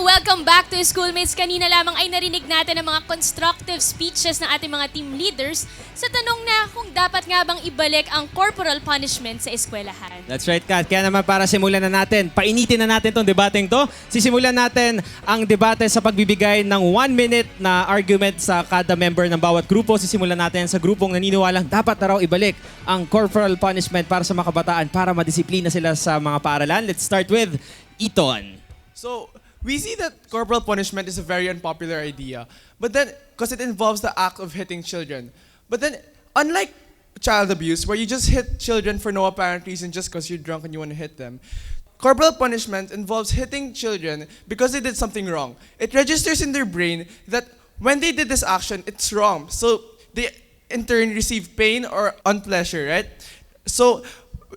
welcome back to Iskoolmates. Kanina lamang ay narinig natin ang mga constructive speeches ng ating mga team leaders sa tanong na kung dapat nga bang ibalik ang corporal punishment sa eskwelahan. That's right, Kat. Kaya naman para simulan na natin, painitin na natin itong debateng to. Sisimulan natin ang debate sa pagbibigay ng 1 minute na argument sa kada member ng bawat grupo. Sisimulan natin sa grupong naniniwalang dapat na raw ibalik ang corporal punishment para sa mga kabataan para madisiplina sila sa mga paaralan. Let's start with Eton. So, we see that corporal punishment is a very unpopular idea, but then, because it involves the act of hitting children. But then, unlike child abuse, where you just hit children for no apparent reason just because you're drunk and you want to hit them, corporal punishment involves hitting children because they did something wrong. It registers in their brain that when they did this action, it's wrong. So, they in turn receive pain or unpleasure, right? So,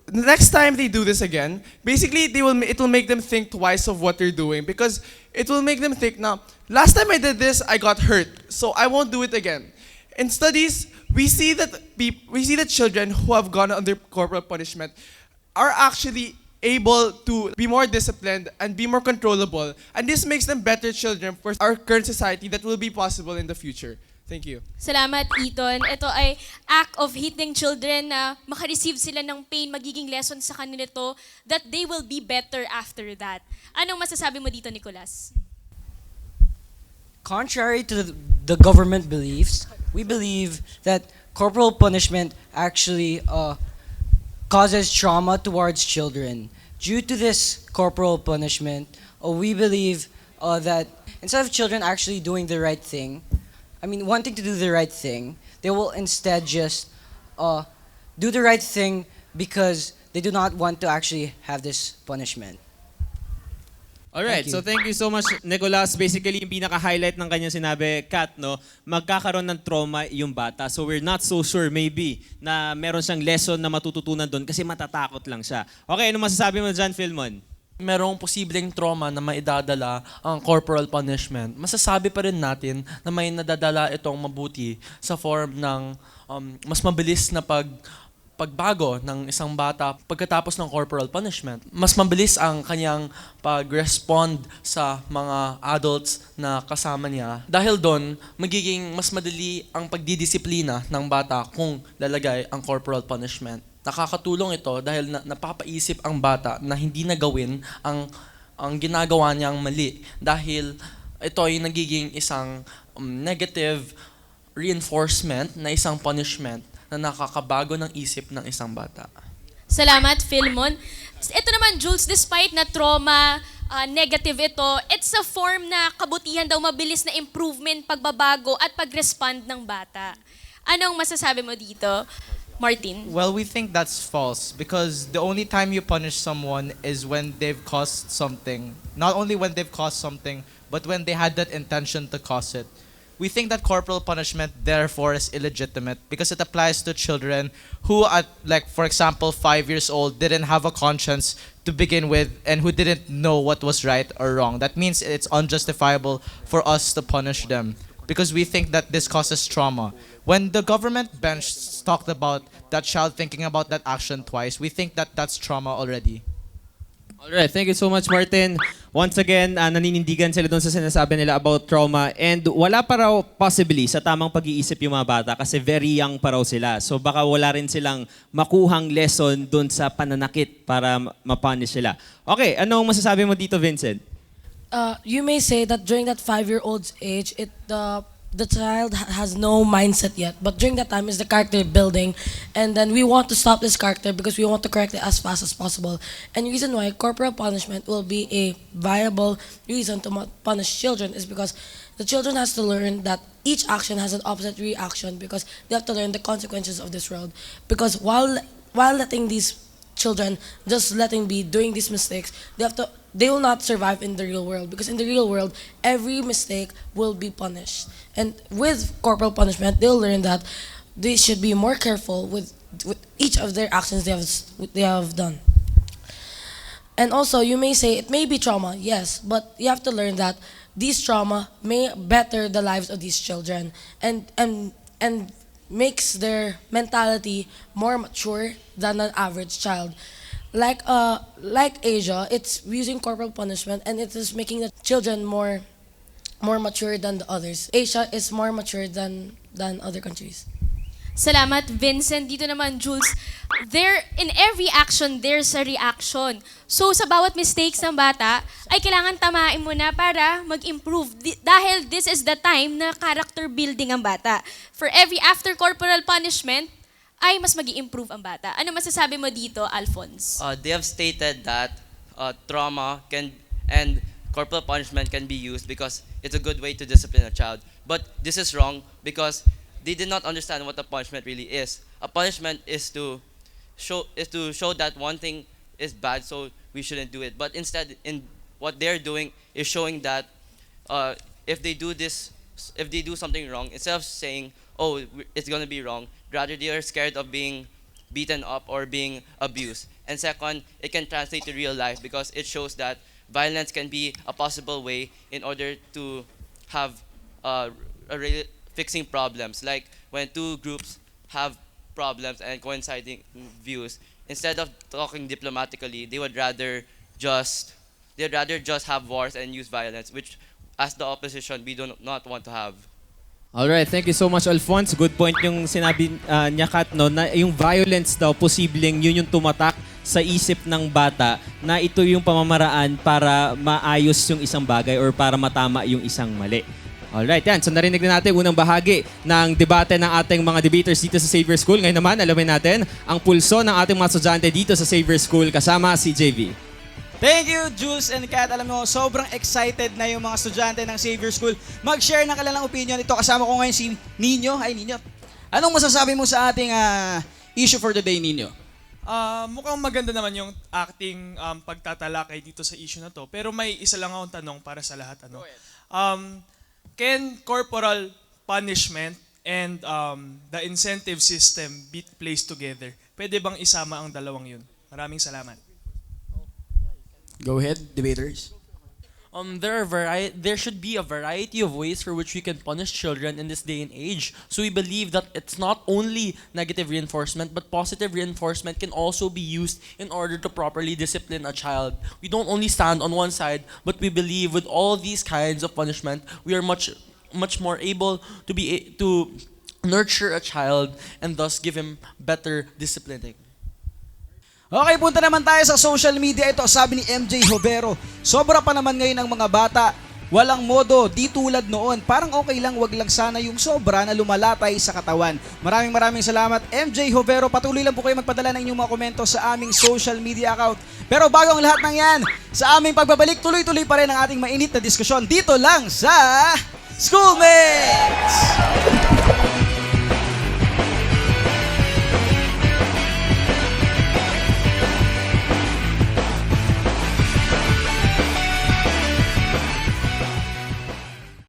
the next time they do this again, basically it will make them think twice of what they're doing because it will make them think, now, last time I did this, I got hurt, so I won't do it again. In studies, we see that children who have gone under corporal punishment are actually able to be more disciplined and be more controllable, and this makes them better children for our current society that will be possible in the future. Thank you. Salamat, Eton. Ito ay act of hitting children na makareceive sila ng pain, magiging lesson sa kanila to, that they will be better after that. Anong masasabi mo dito, Nicolas? Contrary to the government beliefs, we believe that corporal punishment actually causes trauma towards children. Due to this corporal punishment, we believe that instead of children actually doing the right thing, wanting to do the right thing, they will instead just do the right thing because they do not want to actually have this punishment. Alright, so thank you so much, Nicolas. Basically, yung pinaka-highlight ng kanyang sinabi, Kat, no, magkakaroon ng trauma yung bata. So we're not so sure, maybe, na meron siyang lesson na matututunan doon kasi matatakot lang siya. Okay, ano masasabi mo dyan, Philmon? Merong posibleng trauma na maidadala ang corporal punishment, masasabi pa rin natin na may nadadala itong mabuti sa form ng mas mabilis na pagbago ng isang bata pagkatapos ng corporal punishment. Mas mabilis ang kanyang pag-respond sa mga adults na kasama niya. Dahil doon, magiging mas madali ang pagdidisiplina ng bata kung lalagay ang corporal punishment. Nakakatulong ito dahil napapaisip ang bata na hindi na gawin ang ginagawa niyang mali dahil ito ay nagiging isang negative reinforcement na isang punishment na nakakabago ng isip ng isang bata. Salamat, Philmon. Ito naman, Jules, despite na trauma, negative ito, it's a form na kabutihan daw, mabilis na improvement, pagbabago at pag-respond ng bata. Anong masasabi mo dito, Martin? Well, we think that's false because the only time you punish someone is when they've caused something. Not only when they've caused something, but when they had that intention to cause it. We think that corporal punishment, therefore, is illegitimate because it applies to children who, at, like, for example, 5 years old, didn't have a conscience to begin with and who didn't know what was right or wrong. That means it's unjustifiable for us to punish them because we think that this causes trauma. When the government bench talked about that child thinking about that action twice, we think that that's trauma already. Alright, thank you so much, Martin. Once again, naninindigan sila doon sa sinasabi nila about trauma and wala pa raw possibly sa tamang pag-iisip yung mga bata kasi very young pa raw sila. So baka wala rin silang makuhang lesson doon sa pananakit para mapunish sila. Okay, anong masasabi mo dito, Vincent? You may say that during that 5-year-old's age, the child has no mindset yet, but during that time is the character building, and then we want to stop this character because we want to correct it as fast as possible. And the reason why corporal punishment will be a viable reason to punish children is because the children has to learn that each action has an opposite reaction because they have to learn the consequences of this world. Because while letting these children just letting be doing these mistakes, they will not survive in the real world because in the real world every mistake will be punished. And with corporal punishment, they'll learn that they should be more careful with each of their actions they have done. And also, you may say it may be trauma, yes, but you have to learn that these trauma may better the lives of these children and makes their mentality more mature than an average child. like Asia, it's using corporal punishment and it is making the children more mature than the others. Asia is more mature than other countries. Salamat, Vincent. Dito naman, Jules. In every action, there's a reaction. So, sa bawat mistakes ng bata, ay kailangan tamain mo na para mag-improve. Dahil this is the time na character building ang bata. For every after corporal punishment, ay mas mag-i-improve ang bata. Ano masasabi mo dito, Alphonse? They have stated that trauma and corporal punishment can be used because it's a good way to discipline a child. But this is wrong because they did not understand what a punishment really is. A punishment is to show that one thing is bad, so we shouldn't do it. But instead, in what they're doing is showing that if they do something wrong, instead of saying, "Oh, it's gonna be wrong," rather they are scared of being beaten up or being abused. And second, it can translate to real life because it shows that violence can be a possible way in order to have fixing problems. Like when two groups have problems and coinciding views, instead of talking diplomatically, they would rather just have wars and use violence, which as the opposition we do not want to have. Alright, thank you so much, Alphonse. Good point yung sinabi niya, Kat, no, na yung violence daw, posibleng yun yung tumatak sa isip ng bata na ito yung pamamaraan para maayos yung isang bagay or para matama yung isang mali. Alright, yan. So narinig na natin unang bahagi ng debate ng ating mga debaters dito sa Xavier School. Ngayon naman, alamin natin ang pulso ng ating mga estudyante dito sa Xavier School kasama si JV. Thank you, Jules and Kat. Alam mo, sobrang excited na yung mga estudyante ng Xavier School mag-share ng kanilang opinion. Ito, kasama ko ngayon si Nino. Hi, Nino. Anong masasabi mo sa ating issue for the day, Nino? Mukhang maganda naman yung acting pagtatalakay dito sa issue na to. Pero may isa lang akong tanong para sa lahat. Can corporal punishment and the incentive system be placed together? Pwede bang isama ang dalawang yun? Maraming salamat. Go ahead, debaters. There should be a variety of ways for which we can punish children in this day and age. So we believe that it's not only negative reinforcement, but positive reinforcement can also be used in order to properly discipline a child. We don't only stand on one side, but we believe with all these kinds of punishment, we are much more able to nurture a child and thus give him better disciplining. Okay, punta naman tayo sa social media. Ito, sabi ni MJ Jovero, sobra pa naman ngayon ng mga bata. Walang modo, di tulad noon. Parang okay lang, wag lang sana yung sobra na lumalatay sa katawan. Maraming salamat, MJ Jovero. Patuloy lang po kayo magpadala ng inyong mga komento sa aming social media account. Pero bago ang lahat ng yan, sa aming pagbabalik, tuloy-tuloy pa rin ang ating mainit na diskusyon dito lang sa Iskoolmates!